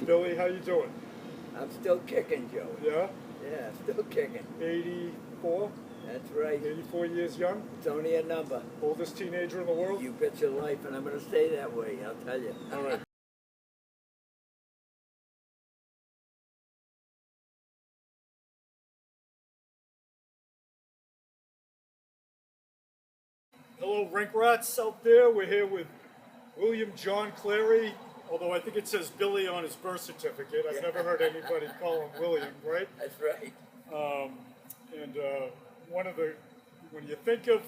Billy, how you doing? I'm still kicking, Joe. Yeah? Yeah, still kicking. 84? That's right. 84 years young? It's only a number. Oldest teenager in the world? You bet your life, and I'm going to stay that way, I'll tell you. All right. Hello, rink rats out there. We're here with William John Cleary, although I think it says Billy on his birth certificate. I've never heard anybody call him William, right? That's right. And when you think of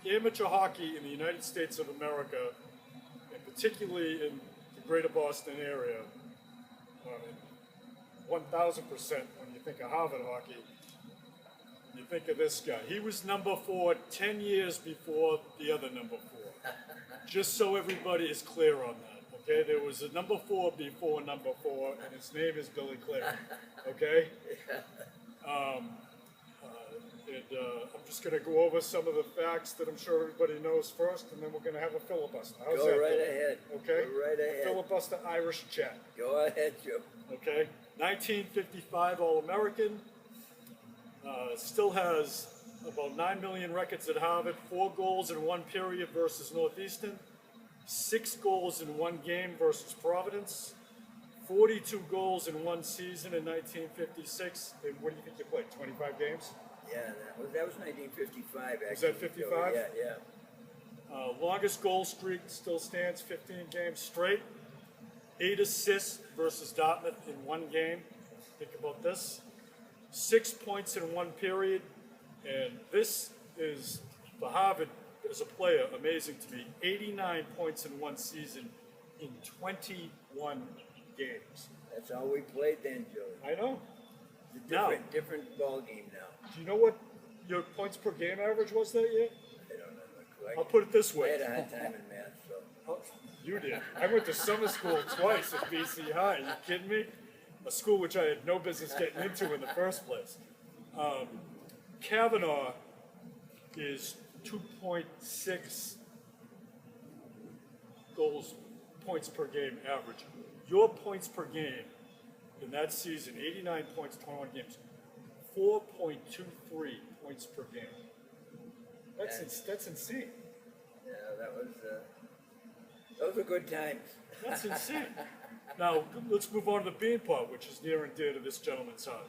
amateur hockey in the United States of America, and particularly in the greater Boston area, 1000% when you think of Harvard hockey, you think of this guy. He was number 4 10 years before the other number 4. Just so everybody is clear on that, okay? There was a number 4 before number 4, and his name is Billy Cleary, okay? I'm just going to go over some of the facts that I'm sure everybody knows first, and then we're going to have a filibuster. How's Go that? right Bill? ahead. Okay? Go right ahead. Filibuster Irish chat. Go ahead, Joe. Okay? 1955 All-American. Still has about 9 million records at Harvard. 4 goals in 1 period versus Northeastern. 6 goals in 1 game versus Providence. 42 goals in 1 season in 1956. And what do you think you played? 25 games? Yeah, that was 1955, actually. Was that 55? Yeah. Longest goal streak still stands, 15 games straight. 8 assists versus Dartmouth in 1 game. Think about this. 6 points in 1 period. And this is, for Harvard, as a player, amazing to me. 89 points in 1 season in 21 games. That's all we played then, Joe. I know. It's a different ball game now. Do you know what your points per game average was that year? I don't know. Quite. I'll put it this I way. had a hard time in math, so. Oh, you did. I went to summer school twice at BC High. Are you kidding me? A school which I had no business getting into in the first place. Kavanaugh is 2.6 points per game average. Your points per game in that season, 89 points, 21 games, 4.23 points per game. That's insane. Yeah, those were good times. That's insane. Now, let's move on to the bean pot, which is near and dear to this gentleman's heart.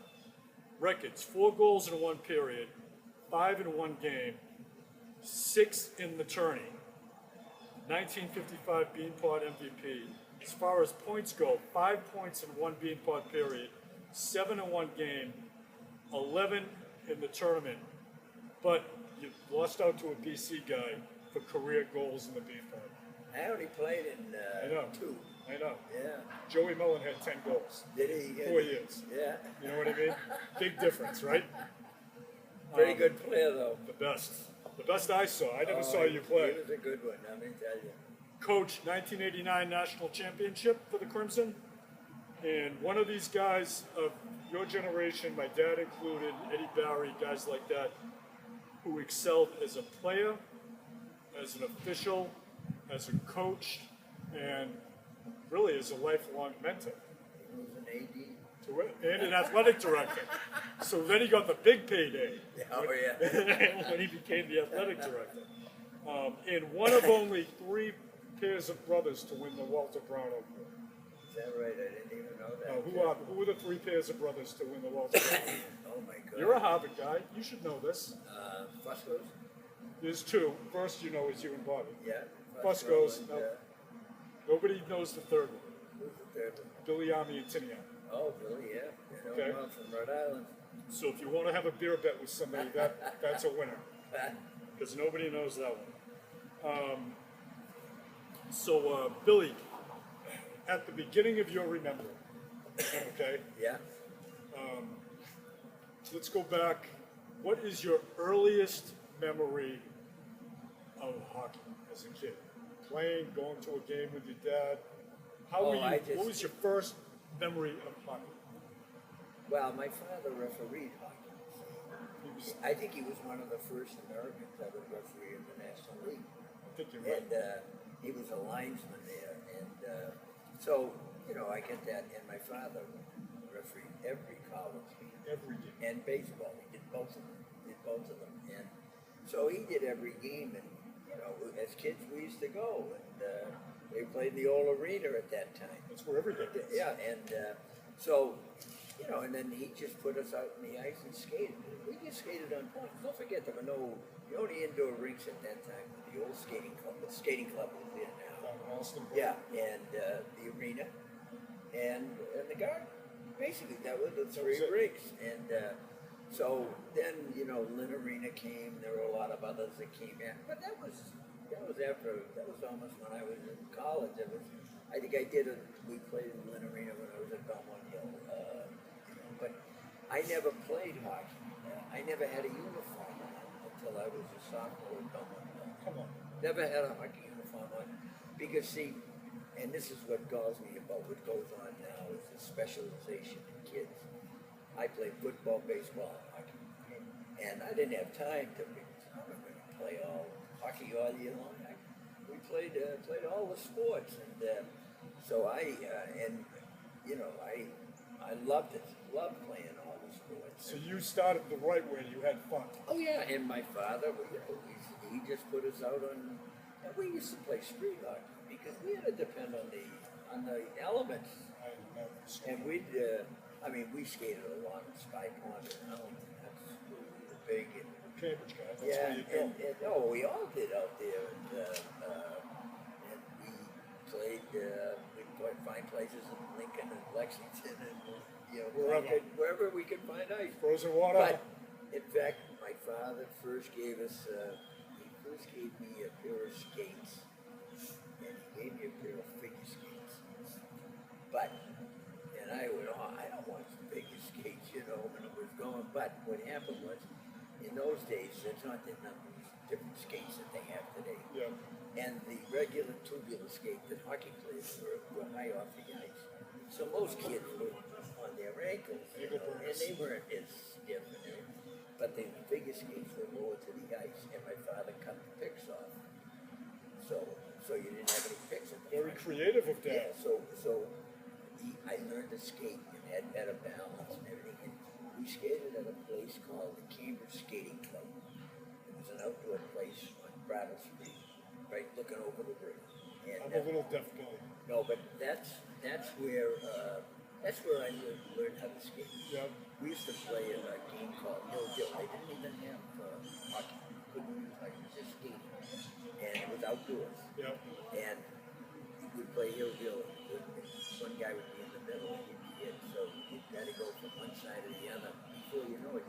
Records: 4 goals in 1 period, 5 in 1 game, 6 in the tourney. 1955 bean pot MVP. As far as points go, 5 points in 1 bean pot period, 7 in 1 game, 11 in the tournament. But you lost out to a BC guy for career goals in the bean pot. I only played in I know. 2. I know. Yeah. Joey Mullen had 10 goals. Did he? 4 years. Yeah. You know what I mean? Big difference, right? Pretty good player, though. The best. The best I saw. I never saw you play. He was a good one, let me tell you. Coach 1989 National Championship for the Crimson. And one of these guys of your generation, my dad included, Eddie Barry, guys like that, who excelled as a player, as an official, as a coach, and really as a lifelong mentor. He was an AD. And an athletic director. So then he got the big payday. Oh, yeah. when he became the athletic director. And one of only 3 pairs of brothers to win the Walter Brown Award. Is that right? I didn't even know that. Who are the 3 pairs of brothers to win the Walter Brown Award? Oh, my God. You're a Harvard guy. You should know this. Fusco's? There's 2. First, you know, is you and Bobby. Yeah. Fusco's. And, No, nobody knows the third one. who's the third one? Billy Army and Tinian. Oh, Billy, yeah. You know Okay. him from Rhode Island. So if you want to have a beer bet with somebody, that's a winner. Because nobody knows that one. Billy, at the beginning of your remembering, okay, Yeah. let's go back. What is your earliest memory of hockey as a kid? Playing, going to a game with your dad? What was your first memory of hockey? Well, my father refereed hockey. I think he was one of the first Americans that would referee in the National League. I think you're right. And he was a linesman there. And so I get that, and my father refereed every college game Every game. and baseball. He did both of them. And so he did every game. And as kids, we used to go, and they played the old arena at that time. That's where every game is. Yeah, and so and then he just put us out in the ice and skated. We just skated on points. Don't forget there were the only indoor rinks at that time was the old skating club. The skating club was there now. Down in Austin. Yeah, and the arena and the garden. Basically, that was the three it. rinks. And so then, Lynn Arena came. There were a lot of others that came in. But that was almost when I was in college. I think we played in Lynn Arena when I was at Belmont Hill. But I never played hockey. I never had a uniform on until I was a sophomore at Belmont Hill. Come on. Never had a hockey uniform on because see, and this is what galls me about what goes on now is the specialization in kids. I played football, baseball, and hockey, and I didn't have time to. I'm not going to play all hockey all year long. We played all the sports, and so I loved it. Loved playing all the sports. So you started the right way. You had fun. Oh yeah, and my father, he just put us out on. And we used to play street hockey because we had to depend on the elements, I remember. and we skated a lot in Spy Pond and Arlington. That's where we were big. And, Cambridge guy. That's yeah, where you go. we all did out there, and we played. We'd find places in Lincoln and Lexington, and wherever we could find ice. Frozen water. But in fact, my father first gave me a pair of skates, and he gave me a pair of figure skates. And I went, I don't want figure skates, when it was going. But what happened was, in those days, there's not the number of different skates that they have today. Yeah. And the regular tubular skate that hockey players were high off the ice. So most kids were on their ankles, and they weren't as stiff. But the figure skates were lower to the ice, and my father cut the picks off. So you didn't have any picks at the Very front. creative of Yeah, Dad. I learned to skate and had better balance and everything. And we skated at a place called the Cambridge Skating Club. It was an outdoor place on Brattle Street, right looking over the river. And, I'm a little deaf guy. no, but that's where I learned how to skate. Yeah. We used to play a game called Hill Hill. They didn't even have hockey. Couldn't use hockey, just skating. And it was outdoors. Yeah. And we'd play Hill Hill. One guy would be in the middle and he'd be hit. So you'd got to go from one side to the other. Before you know it,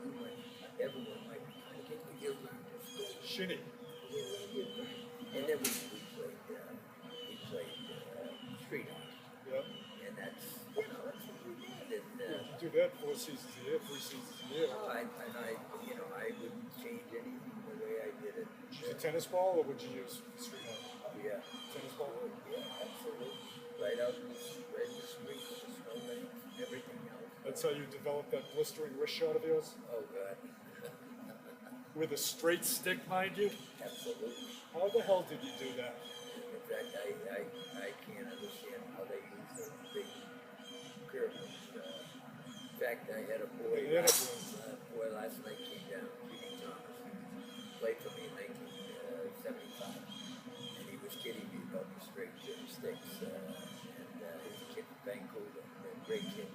everyone might be trying to get the Hill Hill. Shinny. And then we played street hockey. Yeah. And that's what we did. And, You do that 4 seasons a year, 3 seasons a year. I wouldn't change anything the way I did it. Did you use a tennis ball or would you use street hockey? Yeah, Tennis ball? yeah, absolutely. Right out in the street with the snowbank, everything else. That's how you developed that blistering wrist shot of yours? Oh God, With a straight stick, mind you? absolutely. How the hell did you do that? In fact, I can't understand how they use those big curves. In fact, I had a boy Yeah, last night came down, Jimmy Thomas, who played for me in 1975, and he was kidding me about the straight sticks. He was a kid from Vancouver, a great kid,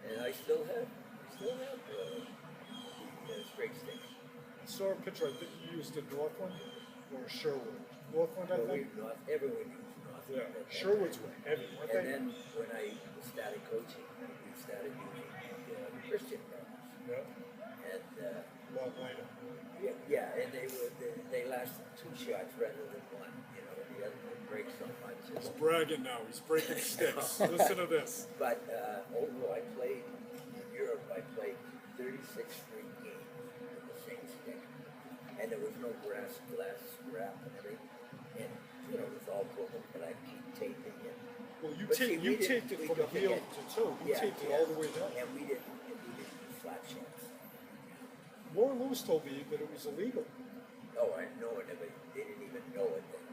and I still have the straight sticks. I saw a picture, I think you used in Northland or Sherwood. Northland, I think? Everyone used North. Yeah, Sherwood's were heavy, weren't And they? then when I started coaching, we started using the Christian brothers. Yeah, And a lot later. and they lasted 2 shots rather than one. The other one breaks so much. He's bragging now, he's breaking sticks. Listen to this. But although I played in Europe, I played 36 straight games with the same stick, and there was no glass scrap and everything. And it was all broken, but I keep taping it. Well, you But see, we taped didn't- it we from don't heel forget- to toe. You taped it all the way down. And we didn't do flat shots. Laura Lewis told me that it was illegal. Oh, I know it, but they didn't even know it then. It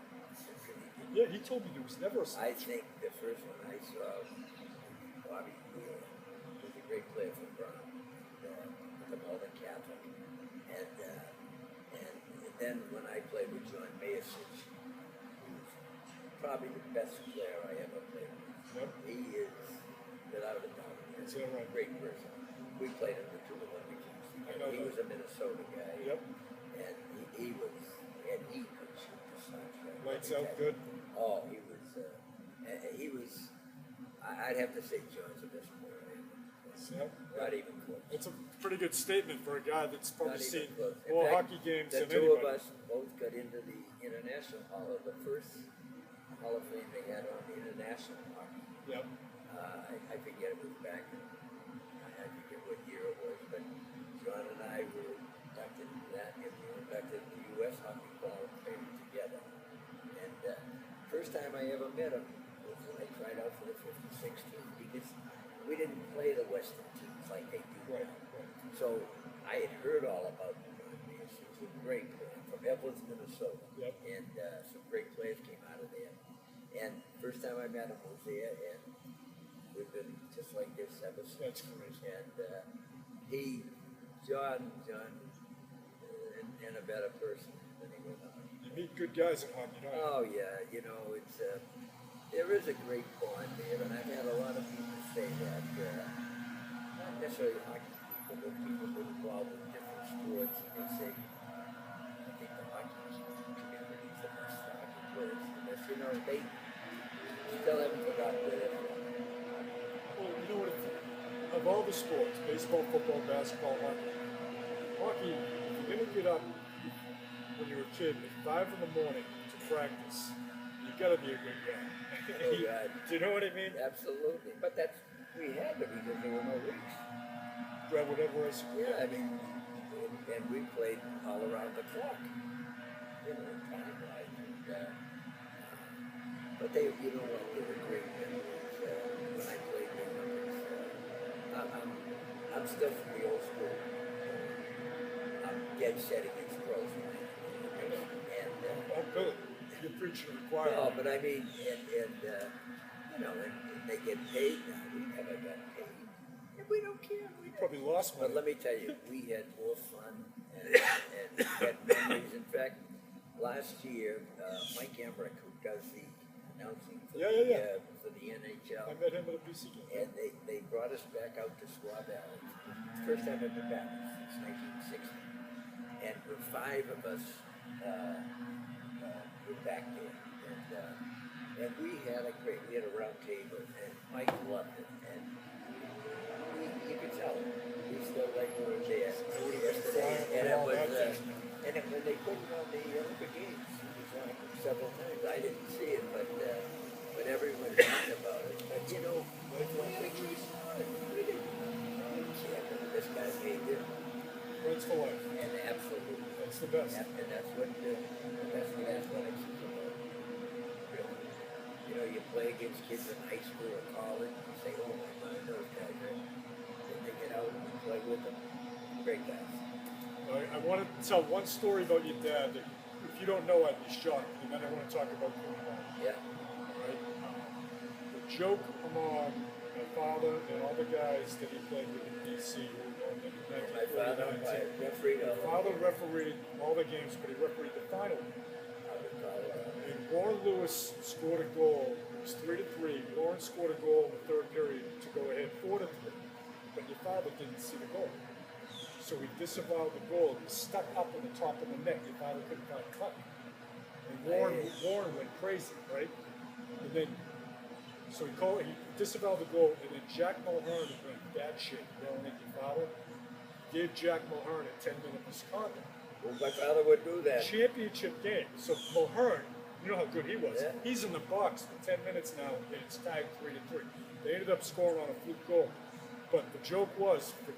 really didn't Yeah, he told me there was never a I think the first one I saw, Bobby Wheeler, was a great player for Brown, the Malden Catholic. And then when I played with John Mayasich, he was probably the best player I ever played with. Yep. He is, without a doubt, Is that right? a great person. We played in the two Olympic teams I together. know He that. was a Minnesota guy. Yep. And he was, and he could shoot the sunshine. Lights Let me out tell you. good. Oh, he was, I'd have to say John's the best player I ever played. Yep. Not even close. It's a pretty good statement for a guy that's probably Not seen even close. In more fact, hockey games the than two anybody. of us both got into the International Hall of the first Hall of Fame they had on international hockey. Yep. I forget it was back in, I forget what year it was, but John and I were inducted into that, and we were inducted in the U.S. Hockey Hall of Fame together. And first time I ever met him was when I tried out for the 56 team, because we didn't play the Western teams like they do Right. now. Right. So I had heard all about him. He was a great player from Evans, Minnesota. Yep. And some great players came out of there. And first time I met him was there, and we've been just like this ever since. That's crazy. And John, and a better person than he was on. You meet good guys in hockey, don't you? Oh yeah, you know, it's there is a great bond there, and I've had a lot of people say that, not necessarily hockey people, but people who are involved in different sports, and they say, I think the hockey community is the best hockey players, the best, you know, they still haven't forgotten where they're from. Well, you know what? Of all the sports, baseball, football, basketball, hockey, if you're gonna get up when you're a kid at 5 in the morning to practice, you gotta be a good guy. Oh, God. Do you know what I mean? Absolutely, but we had to because there were no leagues. Grab whatever else. Yeah, I mean, and we played all around the clock, you know, time-wise. But they, you know what, they were great memories when I played the Olympics. I'm still from the old school. I'm dead set against pros. Oh, good. You're preaching to the choir. No, but I mean, you know, and they get paid now. We never got paid. And we don't care. We Probably lost money. But let me tell you, we had more fun and had memories. In fact, last year, Mike Emmerich, who does the announcing for, for the NHL, I met him at a BC game. and they brought us back out to Squaw Valley. First time I've been back since 1960. And the 5 of us were back there. And we had a round table, and Mike loved it. And you could tell he still like we were there yesterday. And it was, when they put it on the Olympic Games, he was on it several times. I didn't see it, but everyone talked about it. But you know, we didn't care whether this guy made it. Friends for life. And absolutely. That's the best. And that's what athletics is about. Really. You know, you play against kids in high school or college, you say, oh my God, those guys are. Then they get out and you play with them. Great guys. I want to tell one story about your dad that if you don't know, I'd be shocked. And then I want to talk about football. Yeah. Right? The joke among my father and all the guys that he played with in DC who won in My father, 1949. refereed My father refereed all the games, but he refereed the final one. out of Colorado. And Warren Lewis scored a goal. It was 3-3. Warren scored a goal in the third period to go ahead 4-3. But your father didn't see the goal. So he disavowed the goal. It was stuck up in the top of the net. Your father couldn't find a cut. And Warren went crazy, right? And then, so he disavowed the goal, and then Jack Mulhern went bad shit, yelling at your father. Gave Jack Mulhern a 10-minute misconduct. Well, my father would do that. Championship game. So Mulhern, you know how good he was. Yeah. He's in the box for 10 minutes now, and it's tied 3-3. They ended up scoring on a fluke goal. But the joke was, it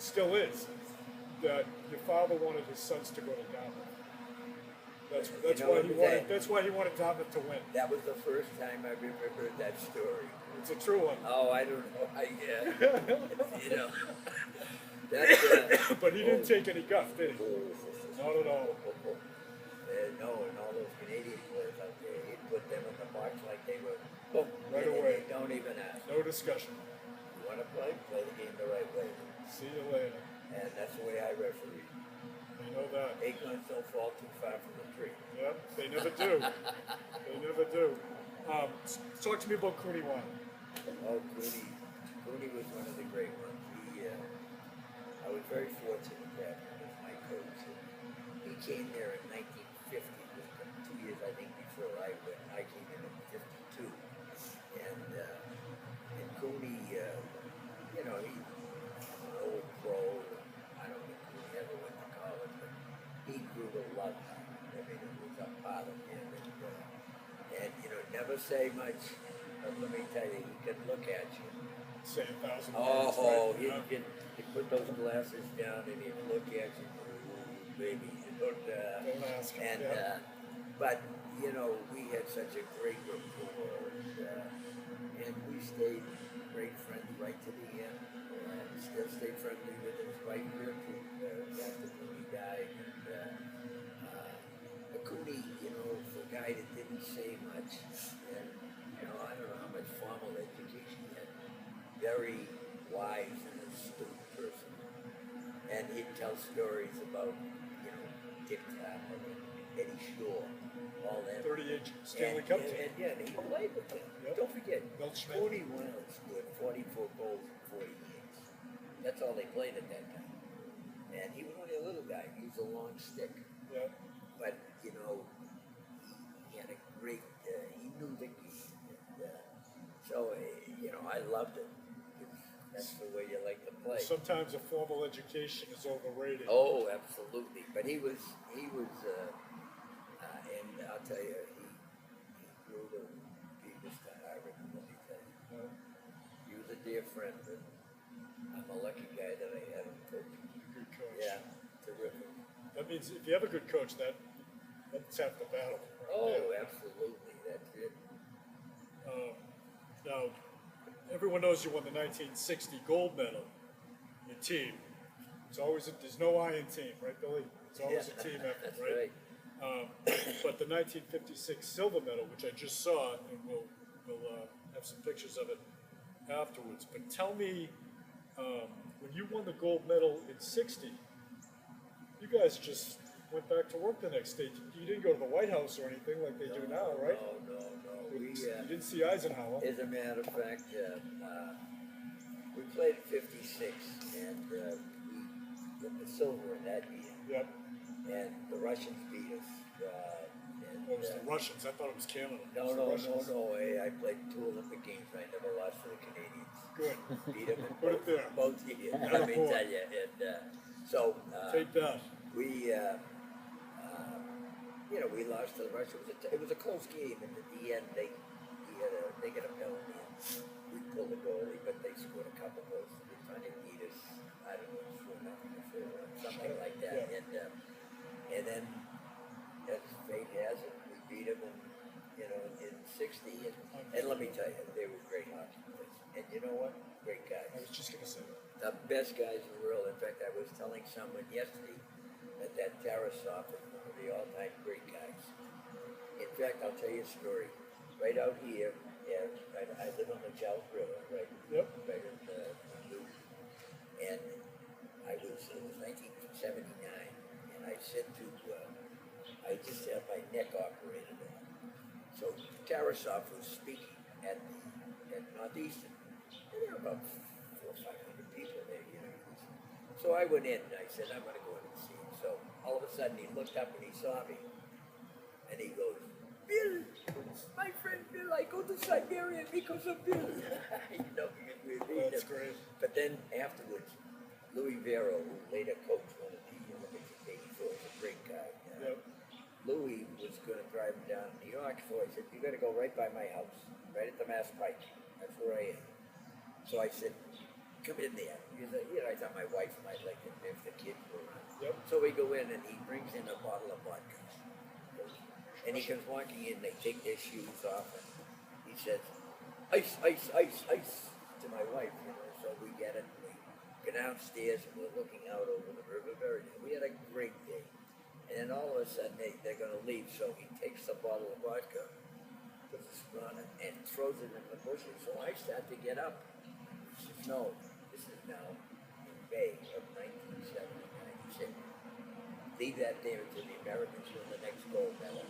still is, that your father wanted his sons to go to Dartmouth. That's why he wanted Dartmouth to win. That was the first time I remembered that story. It's a true one. Oh, I don't know. You know. That's, But he didn't take any guff, did he? Not at all. No, and all those Canadian players out there, he'd put them in the box like they were, boom, Right and away. they don't even ask. No discussion. You want to play the game the right way. See you later. And that's the way I referee. I know that. Acorns don't fall too far from the tree. Yep, they never do. They never do. Talk to me about Cooney One. Oh, Cleary was one of the great ones. I was very fortunate to have him as my coach. He came there in 1950, just 2 years I think before I went. I came in 52, and Cooney, he's an old pro. I don't think Cooney ever went to college, but he grew to love it. I mean, it was a part of him, and never say much. But let me tell you, he could look at you. Say 1,000 words. Oh, right? he'd put those glasses down and he'd look at you, "Ooh, baby." Don't ask him. And Yeah. but we had such a great rapport, and we stayed great friends right to the end. And still stay friendly with his wife here too, after Cooney died. And Cooney, for a guy that didn't say much, and I don't know how much formal education he had. Very wise and astute person. And he'd tell stories about, Dick Tapper and Eddie Shore, all that. 38 Stanley Cup team. And he played with them. Yep. Don't forget, Milt Schmidt. 41 scored 44 goals in 40 games. That's all they played at that time. And he was only a little guy. He was a long stick. Yeah. But, he had a great, he knew the game. And, I loved it. That's the way you like to play. Sometimes a formal education is overrated. Oh, absolutely. But he was, and I'll tell you, he grew to be Mr. Harvard, let me tell you. He was a dear friend, and I'm a lucky guy that I had him coaching. Good coach. Yeah, terrific. That means if you have a good coach, that's half the battle. Right Oh, there. absolutely. That's it. Now, everyone knows you won the 1960 gold medal. Your team. There's no I in team, right, Billy? It's always a team effort, That's right? right. But the 1956 silver medal, which I just saw, and we'll have some pictures of it afterwards. But tell me, when you won the gold medal in '60, you guys just went back to work the next day. You didn't go to the White House or anything like they do now, right? No. You didn't see Eisenhower. As a matter of fact, we played 56, and we got the silver in that year. Yep. And the Russians beat us. It was the Russians. I thought it was Canada. It was the No. Russians. Hey, I played 2 Olympic games. I never lost to the Canadians. Good. Beat them in Put it there. both years. Let me tell you. And so Take that. we lost to the Russians. It was a close game, and at the end, they got a penalty. We pulled the goalie, but they scored a couple goals. They trying to beat us. I don't know, 4-0 or something like that. Yeah. And then, as fate has it, we beat them in '60. And let me tell you, they were great hockey players. And you know what? Great guys. I was just gonna say that. The best guys in the world. In fact, I was telling someone yesterday that Tarasov is one of the all-time great guys. In fact, I'll tell you a story. Right out here, I live on the Charles River, right? Yep. Right in Newton. And it was 1979, and I said I just had my neck operated on. So Tarasov was speaking at Northeastern. And there were about 400 or 500 people there, So I went in and I said, I'm going to go in and see him. So all of a sudden he looked up and he saw me. And he goes, "Bill, my friend Bill, I go to Siberia because of Bill." Because we beat That's him. great. But then afterwards, Louis Vero, who later coached one of the Olympics in '84, was a great guy. Yep. Louis was going to drive him down to New York, so I said, "You got to go right by my house, right at the Mass Pike. That's where I am." So I said, "Come in there." Because, I thought my wife might like it if the kids were around. Yep. So we go in and he brings in a bottle of vodka. And he comes walking in, they take their shoes off, and he says, "Ice, ice, ice, ice," to my wife, So we get it, and we go downstairs, and we're looking out over the river. We had a great day. And and all of a sudden they're going to leave. So he takes a bottle of vodka, puts a straw in it, and throws it in the bushes. So I start to get up. He says, no, this is now in May of 1976. Leave that there until the Americans win the next gold medal.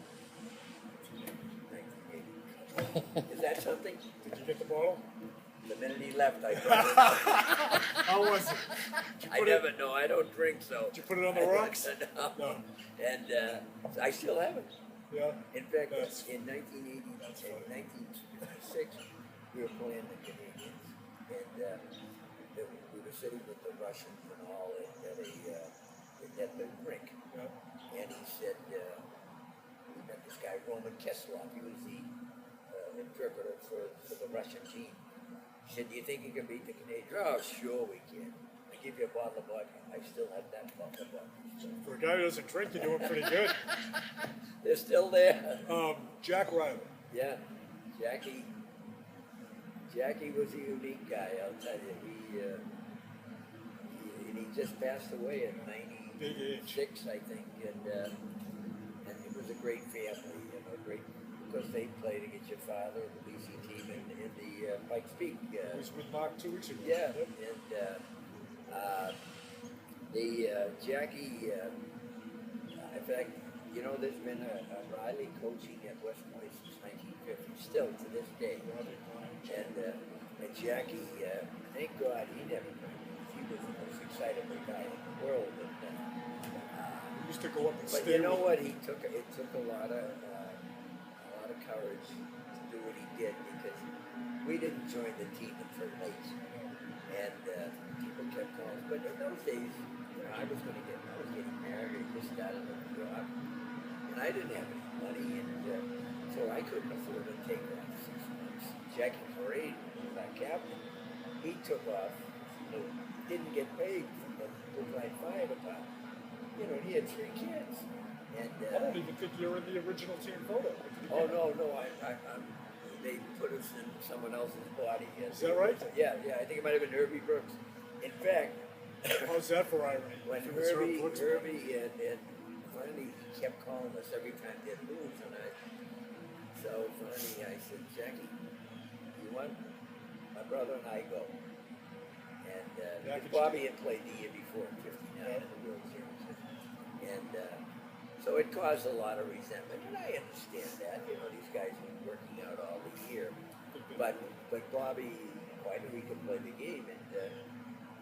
1980. Is that something? Did you get the bottle? The minute he left, I brought it. How was it? I never know. I don't drink, so. Did you put it on the rocks? No. No. And I still have it. Yeah. In fact, That's- in 1980, in 1956, we were playing the Canadians, and we were sitting with the Russians and all at the rink. Yeah. And he said, we met this guy, Roman Keslov. He was the interpreter for the Russian team. He said, do you think you can beat the Canadians? Oh, sure we can. I give you a bottle of vodka. I still have that bottle of vodka. For a guy who doesn't drink, you're doing pretty good. They're still there. Jack Riley. Yeah, Jackie was a unique guy, I'll tell you. He just passed away at Big age. 96, I think, and it was a great family, great, because they played against your father and the BC team in the Pikes Peak. He was with Mark 2 weeks ago. Yeah, Yep. and Jackie, in fact, there's been a Riley coaching at West Point since 1950, still to this day. And Jackie, thank God he never practiced. He was the most excitable guy in the world. He used to go up and But stay you know with what? It took a lot of courage to do what he did, because we didn't join the team until late, and people kept calling. But in those days, I was getting married. I just started a job, and I didn't have any money, and so I couldn't afford to take off 6 months. Jackie Parade was our captain. He took off, didn't get paid from the Brookline Fire Department. He had 3 kids. And, I don't even think you're in the original team photo. oh no! They put us in someone else's body. Is that right? Yeah. I think it might have been Herbie Brooks. In fact, How's that for irony? when If it was Herb Brooks, Herbie and finally he kept calling us every time they'd lose, so finally I said, Jackie, you want my brother and I go? And because Bobby had played the year before in '59 in the World Series, and so it caused a lot of resentment, and I understand that. These guys were working out all the year, but Bobby, why do we can play the game?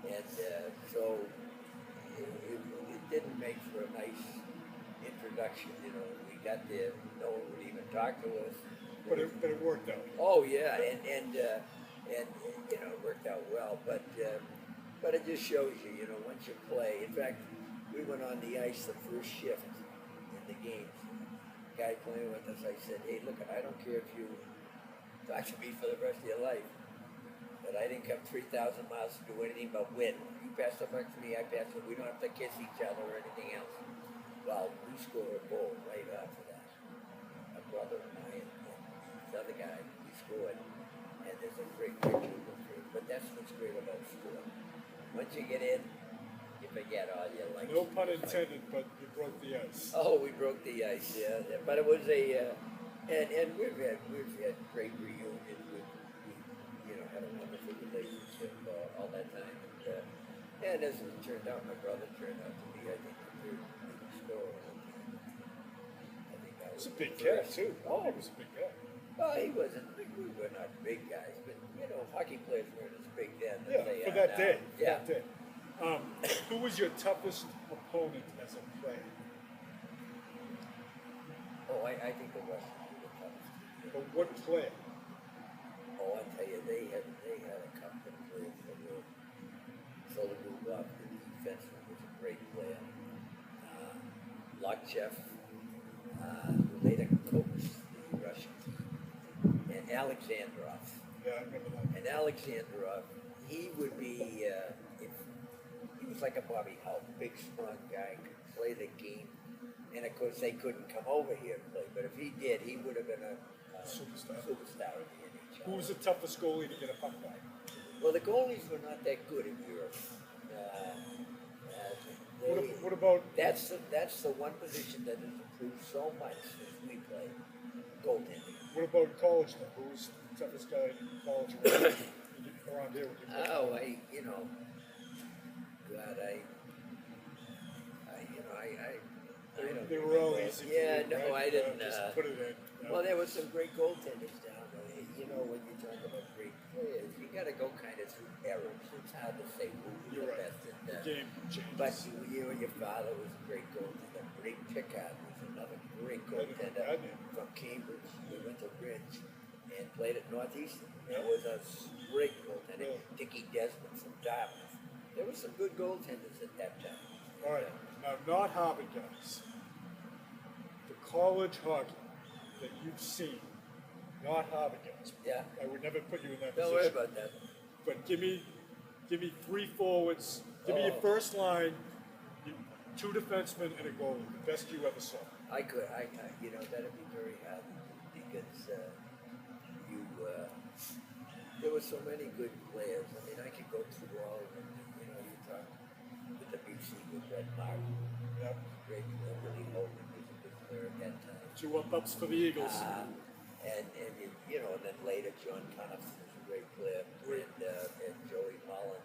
And so it didn't make for a nice introduction. We got there, no one would even talk to us. but it worked out. Oh yeah, and it worked out well. But it just shows you, once you play. In fact, we went on the ice the first shift in the games. Guy playing with us, I said, hey, look, I don't care if you talk to me for the rest of your life, but I didn't come 3,000 miles to do anything but win. You pass the puck to me, I pass it. We don't have to kiss each other or anything else. Well, we scored a goal right after that. My brother and I and this other guy, we scored. And there's a great picture of it. But that's what's great about sport. Once you get in, you forget all your life. No pun intended, but you broke the ice. Oh, we broke the ice, yeah. But it was and we've had great reunions. We had a wonderful relationship all that time. And as it turned out, my brother turned out to be, I think, the third biggest scorer. I think I He was was a big the guy, first. too. Oh, He was a big guy. well, he wasn't. We were not big guys, but hockey players weren't as big then as Yeah, they for are that now. day. For Yeah. that day. Who was your toughest opponent as a player? Oh, I think the Russians were the toughest. But what player? Oh, I tell you, they had a couple of players that were Solodubov, the defenseman, was a great player. Lokchev, who later coached the Russian team, and Alexandrov. Yeah, I remember that. And Alexandrov, he would be, he was like a Bobby Howe, big, strong guy, could play the game. And of course, they couldn't come over here and play, but if he did, he would have been a Superstar. superstar in the NHL. Who was the toughest goalie to get a puck by? Well, the goalies were not that good in Europe. What about That's the one position that has improved so much since we played goaltending. what about college then? Who was the toughest guy in college around here? Oh, God, I don't They were all remember. easy. Yeah, for you, no, right? I didn't. Just put it in. Well, there were some great goaltenders down there. When you talk about great players, you got to go kind of through errors. It's hard to say who was You're the right. best. The game changes. But you and your father was a great goaltender. Great Pickard was another great goaltender I did. from Cambridge. We went to Ridge and played at Northeastern. Yeah. That was a great goaltender. Really? Dickie Desmond from Dartmouth. There were some good goaltenders at that time. All right. Now, not Harvard guys. The college hockey that you've seen, not Harvard guys. Yeah. I would never put you in that Don't worry position. about that. But give me 3 forwards. Give me your Oh. first line, 2 defensemen, and a goalie. The best you ever saw. I that'd be very hard because there were so many good players. I mean, I could go through all of them. You talk with the BC with Red Martin, Yeah. great player. Willie Hogan was a good player at that time. 2 ups for the Eagles. And and then later John Cuniff was a great player, and Joey Holland.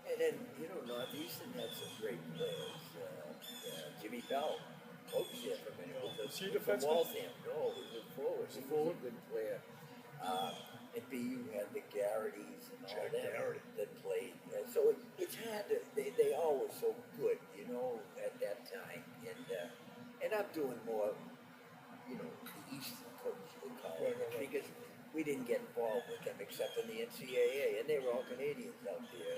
And then Northeastern had some great players. Jimmy Bell, coach there for a minute. Was he From defenseman? Waltham. No, he was forward. He was forward? a good player. At BU had the Garrities and all Jack that Garrity. that played. So it's had to, they all were so good, at that time. And I'm doing more, the Eastern coach they call it, Right. because we didn't get involved with them except in the NCAA, and they were all Canadians out there,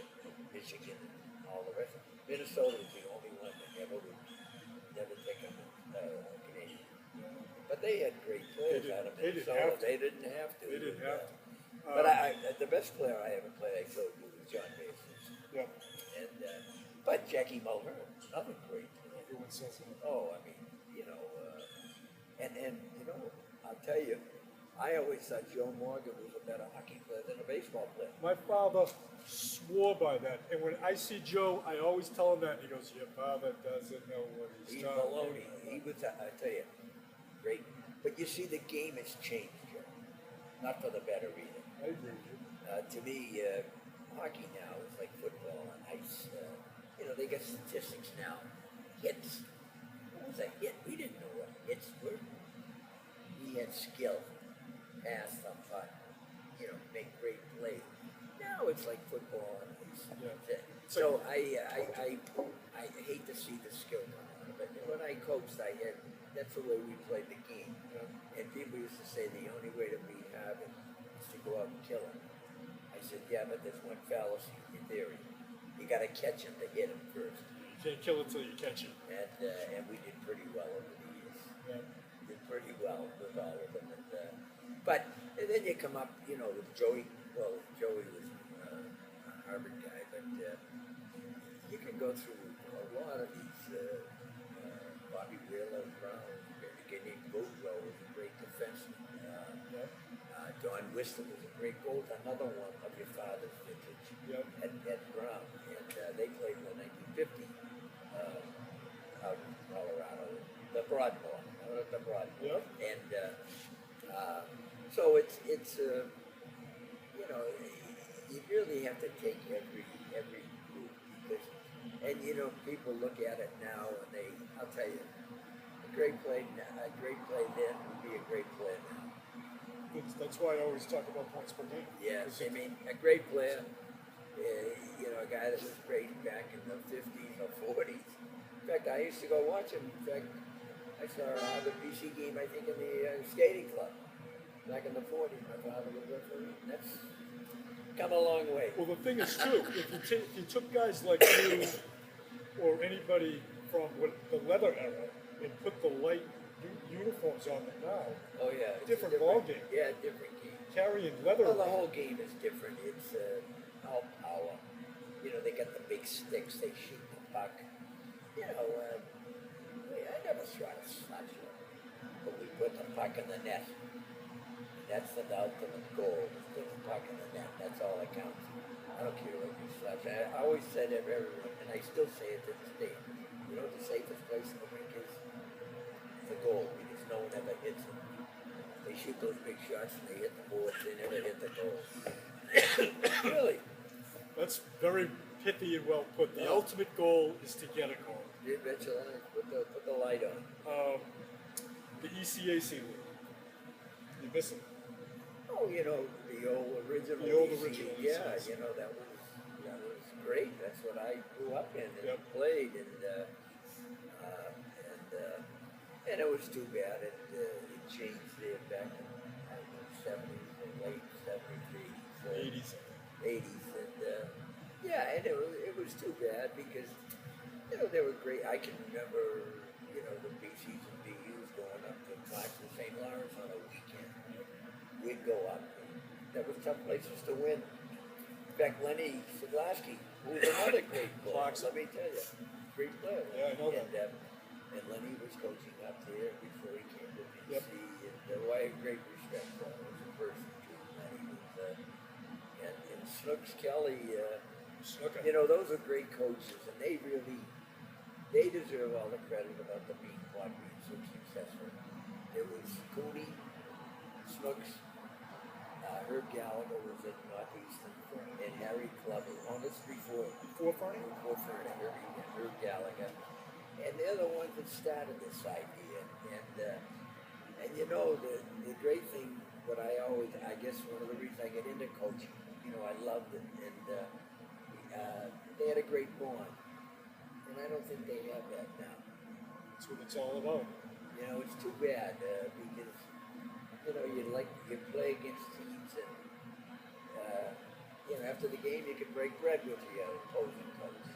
Michigan and all the rest. Minnesota was the only one that never take them Canadian. But they had great players They out of didn't Minnesota. have to. They didn't have to. They didn't have to. But the best player I ever played, I told you, was John Mason. Yeah. And but Jackie Mulhern, another great player. Everyone says that. Oh, I mean, I'll tell you, I always thought Joe Morgan was a better hockey player than a baseball player. My father swore by that. And when I see Joe, I always tell him that. He goes, your father doesn't know what he's He's talking baloney. about. He was, I tell you, great. But you see, the game has changed, Joe. Not for the better either. I agree with you. To me, hockey now is like football on ice. They got statistics now. Hits. What was a hit? We didn't know what hits were. We had skill. Pass the puck. Make great plays. Now it's like football on ice. Yeah. That's it. So I hate to see the skill come out of it. When I coached, that's the way we played the game. And people used to say the only way to beat Harvard is to go out and kill him. I said, yeah, but there's one fallacy in theory. You got to catch him to hit him first. You can't kill it till you catch it. And we did pretty well over the years. Yeah. Did pretty well with all of them. And then you come up, with Joey. Well, Joey was a Harvard guy, but you can go through a lot of these. Bobby Wheeler, Brown, Canadian Goldwell was a great defenseman. Don Whistler was a great goal. Another one of your father's vintage at Brown, and they played in the 1950 out in Colorado, the Broadmoor, out at the Broadmoor, and so it's you really have to take every group because, and people look at it now and I'll tell you, a great play then would be a great play now. That's why I always talk about points per game. Yes, I mean, a great player, a guy that was great back in the 50s or 40s. In fact, I used to go watch him. In fact, I saw the BC game, I think, in the skating club back in the 40s. My father was referee. That's come a long way. Well, the thing is, too, if you took guys like you or anybody from the leather era and put the light uniforms on them now, Oh, yeah. It's different ball game. Yeah, different game. Carrying leather. Well, the whole game is different. It's all power. They got the big sticks. They shoot the puck. I never shot a slap shot, but we put the puck in the net. That's the ultimate goal. Is put the puck in the net. That's all that counts. I don't care what you slap. I always said to everyone, and I still say it to this day. You know what the safest place in the rink is? The goal, because no one ever hits it. They shoot those big shots and they hit the boards, they never hit the goal. Really? That's very pithy and well put. The ultimate goal is to get a goal. You bet your life. Put the light on. The ECAC league. You miss it. Oh, you know, the old original. The old EC, original yeah, ECs. you know, that was great. That's what I grew up in and Yep. played, and it was too bad. It changed there back in the 70s and late 70s, 80s. 80s, and yeah, and it was too bad because you know they were great. I can remember you know the BCs and BUs going up to Clarkson, St. Lawrence on a weekend. We'd go up. That was tough places to win. In fact, Lenny Siglaski, who was another great player, Clarkson. let me tell you, great player. Yeah, I know that. And Lenny was coaching up there before he came to BC, Yep. and I had great respect for him as a person too. Lenny was, and Snooks Kelly, Snooker. you know, those are great coaches, and they deserve all the credit about the being quad being so successful. It was Cooney, Snooks, Herb Gallagher was at Northeastern, and Harry Clubber. Oh, this before Fernie? Fernie, Herb Gallagher, and they're the ones that started this idea. And you know the great thing, what I guess one of the reasons I get into coaching, you know, I loved it, and they had a great bond, and I don't think they have that now. That's what it's all about. You know, it's too bad because you know you play against teams and you know after the game you can break bread with your opposing coach.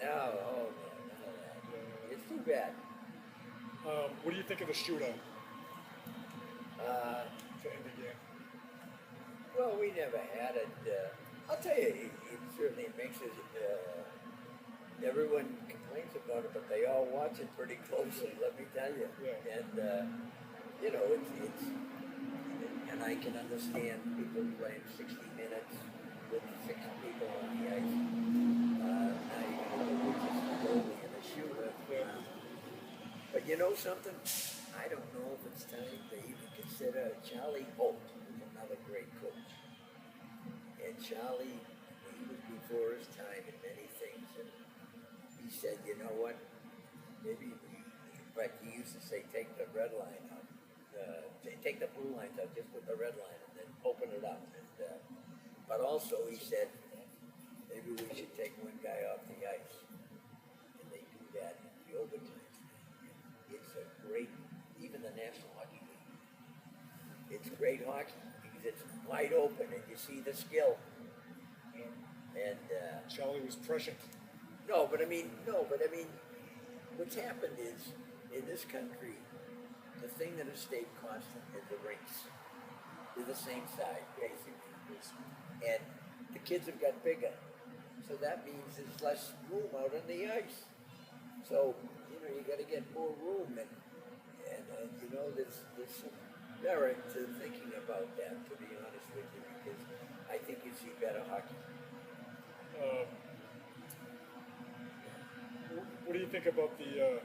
Now, oh man, none of that. It's too bad. What do you think of the shootout to end the game? Well, we never had it. I'll tell you, it certainly makes it. Everyone complains about it, but they all watch it pretty closely. Let me tell you. Yeah. And you know, it's and I can understand people playing 60 minutes with 6 people on the ice. Now you know, which is the goalie and the shooter. But you know something? I don't know if it's time to even consider Charlie Holt, who's another great coach. And Charlie, he was before his time in many things, and he said, you know what? Maybe, in fact, he used to say, take the red line out, take the blue lines out, just with the red line, and then open it up. And, but also, he said, maybe we should take one guy off the ice, and they do that in the overtime. It's a great, even the National Hockey League. It's great hockey because it's wide open and you see the skill. And Charlie was prescient. no, but I mean, what's happened is in this country, the thing that has stayed constant is the rinks. They're the same size, basically. And the kids have got bigger, so that means there's less room out on the ice. So you know, you got to get more room, and you know, there's some merit to thinking about that. To be honest with you, because I think you see better hockey. What do you think about the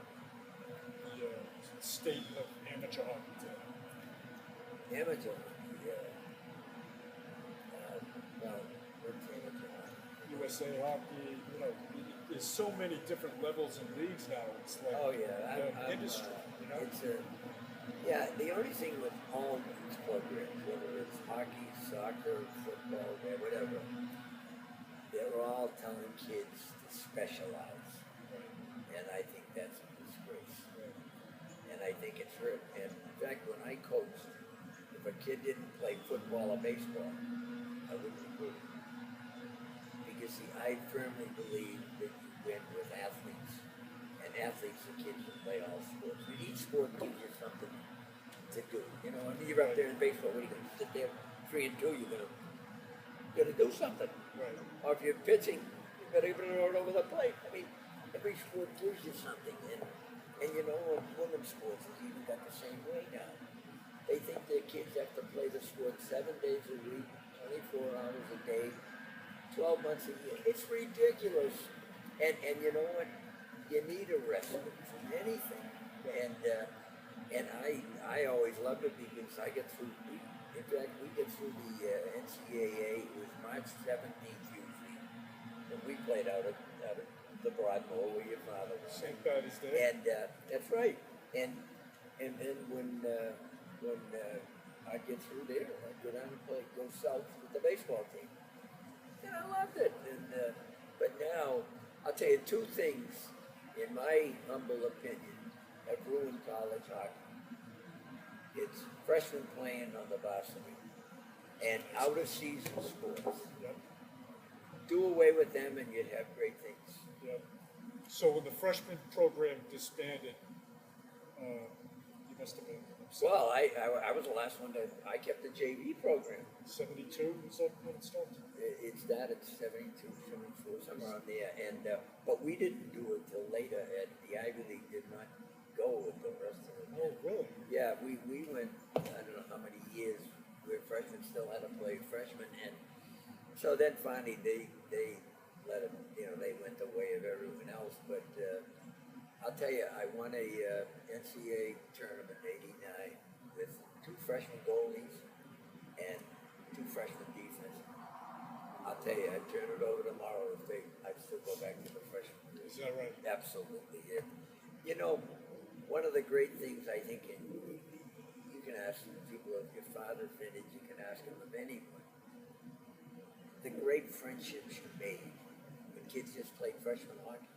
state of amateur hockey today? Amateur hockey, well, what's amateur hockey? USA hockey, you know, there's so many different levels and leagues now. It's like Oh yeah, the industry, you know. It's yeah. The only thing with all these programs, whether it's hockey, soccer, football, whatever, they're all telling kids to specialize, and I think that's a disgrace. And I think it's hurt. And in fact, when I coached, if a kid didn't play football or baseball, I wouldn't recruit him. Because see, I firmly believe that you win with athletes. And athletes are kids who play all sports. And each sport gives you something to do. You know, I mean, you're up there in baseball, what are you going to sit there 3 and 2, you're gonna do something. Right. Or if you're pitching, you better throw it over the plate. I mean, every sport gives you something. And you know, women's sports has even got the same way now. They think their kids have to play the sport 7 days a week, 24 hours a day, 12 months a year. It's ridiculous. And you know what? You need a respite from anything. And I always loved it because I get through. In fact, we get through the NCAA. It was March 17th usually, and we played out at the Broadmoor where your father was. St. Patty's Day. And that's right. And then when I'd get through there, I'd go down and go south with the baseball team. And I loved it. But now, I'll tell you two things, in my humble opinion, have ruined college hockey. It's freshmen playing on the varsity and out-of-season sports. Yep. Do away with them and you'd have great things. Yep. So when the freshman program disbanded, you must have been upset. Well, I was the last one I kept the JV program. 72, is that when it started? It started 72, 74, somewhere around there. And but we didn't do it till later. And the Ivy League did not go with the rest of it. Oh, really? Yeah, we went, I don't know how many years where freshmen still had to play freshmen. And so then finally they let it, they went the way of everyone else. But I'll tell you, I won a NCAA tournament in '89 with 2 freshman goalies and 2 freshman defense. I'll tell you, I'd turn it over tomorrow if I'd still go back to the freshman. Is that right? Absolutely. One of the great things I think, and you can ask people of your father's vintage, you can ask them of anyone, the great friendships you made when kids just played freshman hockey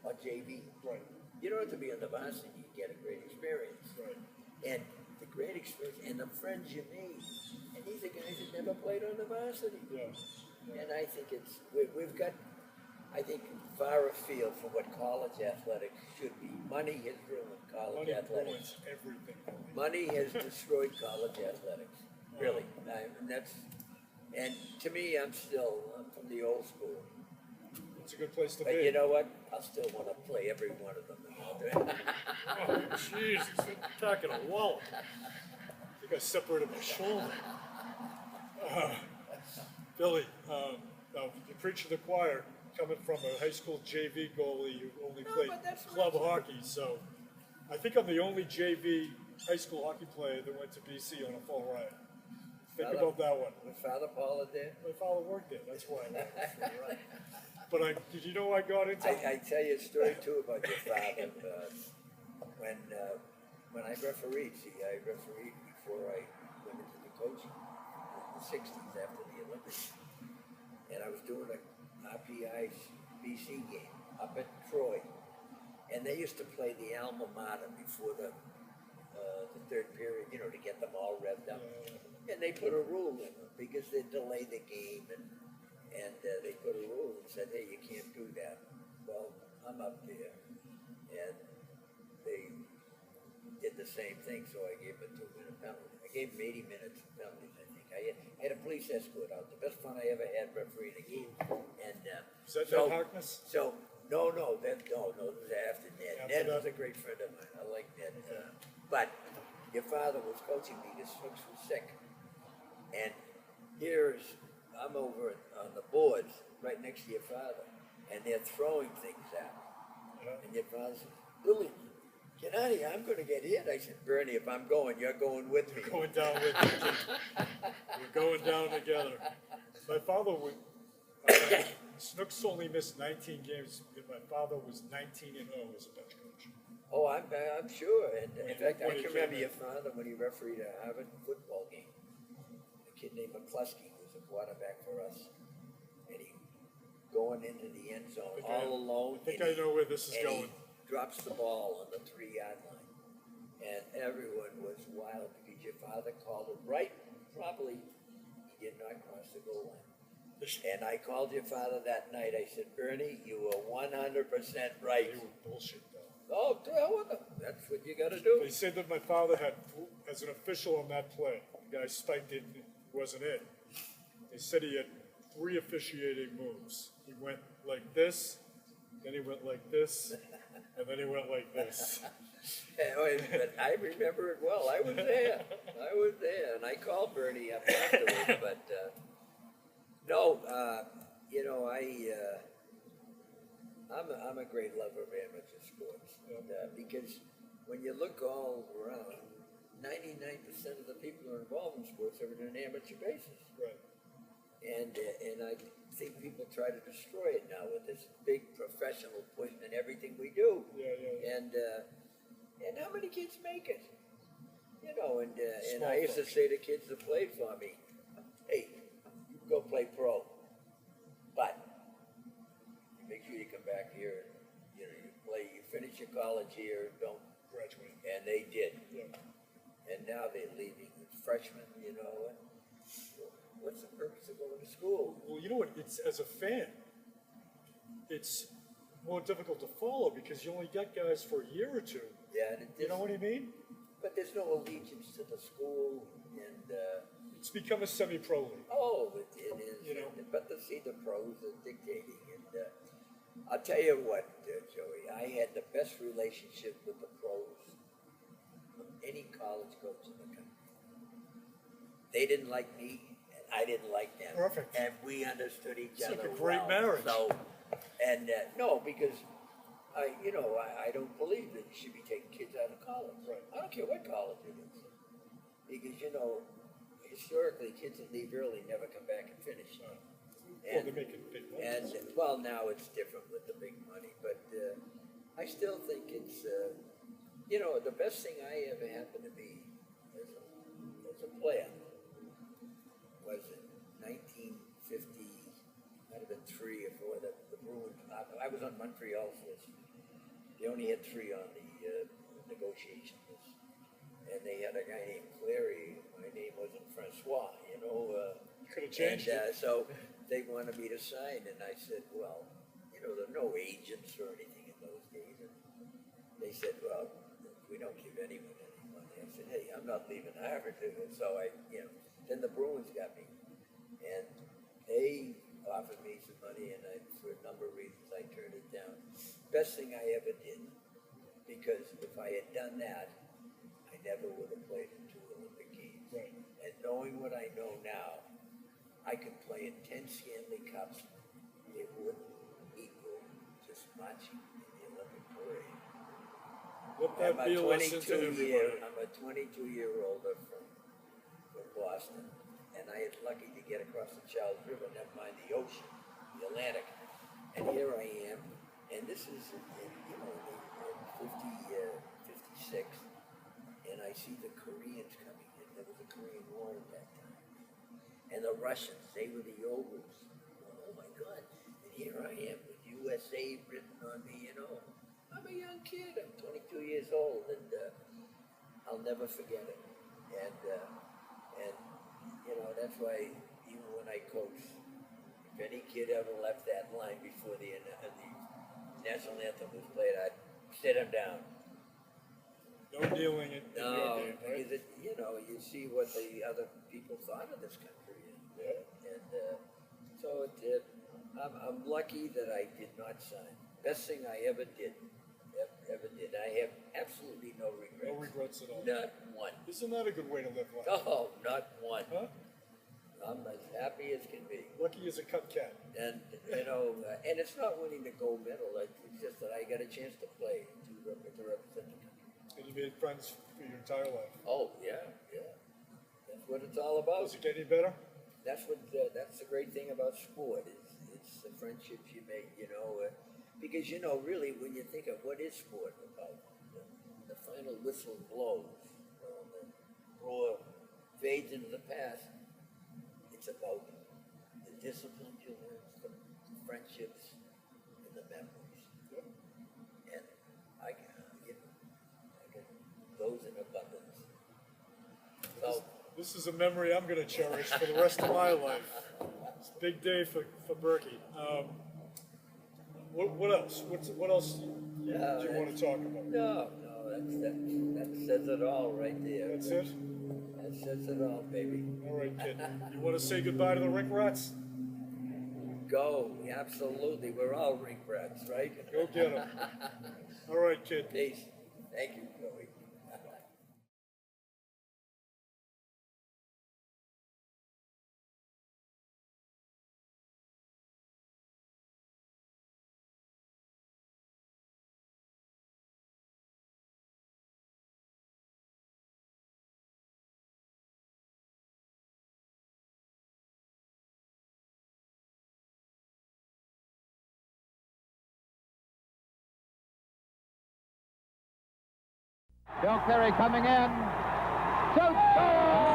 or JV. Right. You don't have to be on the varsity, you get a great experience. Right. And the great experience and the friends you made. And these are guys that never played on the varsity. Yeah. And I think we've got, I think, far afield from what college athletics should be. Money has ruined college Money athletics. ruins everything. Money has destroyed college athletics. Really. And to me, I'm from the old school. It's a good place to But be. you know what? I still want to play every one of them. Oh, Jesus, you're attacking a wallet. I think I separated my shoulder. Billy, you preach to the choir, coming from a high school JV goalie who only No, played but that's club right. hockey, so I think I'm the only JV high school hockey player that went to BC on a full ride. Think about that one. Was Father Paula there? My father worked there, that's why I went on a full ride. But did you know I got into I tell you a story too about your father. When I refereed, I refereed before I went into the coaching in the 60s after the Olympics. And I was doing a RPI BC game up at Troy. And they used to play the alma mater before the third period, to get them all revved up. And they put a rule in them because they delay the game and they put a rule and said, hey, you can't do that. Well, I'm up there. And they did the same thing, so I gave them a 2-minute penalty. I gave them 80 minutes of penalties, I think. I had a police escort out. The best fun I ever had refereeing a game. And Is that Ned Harkness? So, no, this was after Ned. After Ned was that? a great friend of mine. I like Ned. But your father was coaching me. This Snooks was sick. And I'm over on the boards right next to your father, and they're throwing things at me. Yeah. And your father says, Billy, get out of here, I'm going to get hit. I said, Bernie, if I'm going, you're going with me. Going down with me. We're going down together. My father would. Snooks only missed 19 games. My father was 19-0 as a bench coach. Oh, I'm sure. And in fact, I When he can remember came in. your father when he refereed a Harvard football game. A kid named McCluskey was a quarterback for us. And he going into the end zone all alone. I think I know where this is and going. He drops the ball on the 3-yard line. And everyone was wild because your father called it right. Probably he did not cross the goal line. And I called your father that night. I said, Bernie, you were 100% right. They were bullshit, though. Oh, to hell with them. That's what you got to do. They said that my father had, as an official on that play, the guy spiked it, it wasn't it. They said he had 3 officiating moves. He went like this, then he went like this, and then he went like this. But I remember it well. I was there. And I called Bernie up afterwards. But no, I'm a great lover of amateur sports. Yeah. Because when you look all around, 99% of the people who are involved in sports are on an amateur basis. Right. And I think people try to destroy it now with this big professional push in everything we do. Yeah. And how many kids make it? You know, and Small I used to folks. say to kids that played for me, hey, you can go play pro, but you make sure you come back here. You know, you finish your college here, don't Graduate. and they did. Yeah. And now they're leaving freshmen, you know. And what's the purpose of going to school? Well, you know what? It's as a fan, it's more difficult to follow because you only get guys for a year or two. Yeah, and You know what I mean? but there's no allegiance to the school, and It's become a semi-pro league. it is. You know. But to see the pros are dictating, and I'll tell you what, Joey, I had the best relationship with the pros of any college coach in the country. They didn't like me, and I didn't like them. Perfect. And we understood each It's other like a great well. marriage. So, and no, because I don't believe that you should be taking kids out of college. Right. I don't care what college it is, because historically, kids that leave early never come back and finish. Well, And, they're making big money. and well, now it's different with the big money, but I still think it's the best thing I ever happened to be as a player was in 1950, might have been 3 or 4. The Bruins. I was on Montreal's list. They only had 3 on the negotiation list, and they had a guy named Cleary. My name wasn't Francois, Could have changed it. So they wanted me to sign, and I said, well, there are no agents or anything in those days. And they said, well, we don't give anyone any money. I said, hey, I'm not leaving Harvard. So then the Bruins got me, and they offered me some money, and for a number of reasons, I turned it down. Best thing I ever did, because if I had done that, I never would have played in 2 Olympic Games. Right. And knowing what I know now, I could play in 10 Stanley Cups. It wouldn't equal just marching in the Olympic parade. Let that be a lesson to everybody. I'm a 22-year-older from Boston, and I was lucky to get across the Charles River, never mind the ocean, the Atlantic. And here I am, and this is in 56, and I see the Koreans coming in. There was a Korean War at that time. And the Russians, they were the ogres. Oh my God. And here I am with USA written on me, I'm a young kid. I'm 22 years old, and I'll never forget it. And that's why even when I coach, if any kid ever left that line before the national anthem was played, I'd sit him down. No dealing it. in your No, game, right? because you see what the other people thought of this country, and so I'm lucky that I did not sign. Best thing I ever did. I have absolutely no regrets. No regrets at all. Not one. Isn't that a good way to live life? Oh, not one. Huh? I'm as happy as can be. Lucky as a cut cat. And and it's not winning the gold medal. It's just that I got a chance to play to represent the country. And you made friends for your entire life. Oh yeah. That's what it's all about. Does it get any better? That's the great thing about sport is it's the friendships you make. Because really when you think of what is sport about, the final whistle blows, the roar fades into the past. It's about the discipline you learn, the friendships, and the memories. Yep. And I got those in abundance. So, This is a memory I'm going to cherish for the rest of my life. It's a big day for Berkey. What else? What else do you want to talk about? no, that says it all right there. That's it? That says it all, baby. All right, kid. You want to say goodbye to the Rick Rats? Go, absolutely. We're all ring rats, right? Go get them. All right, kid. Peace. Thank you, Chloe. Bill Cleary coming in. Shoots! Goal!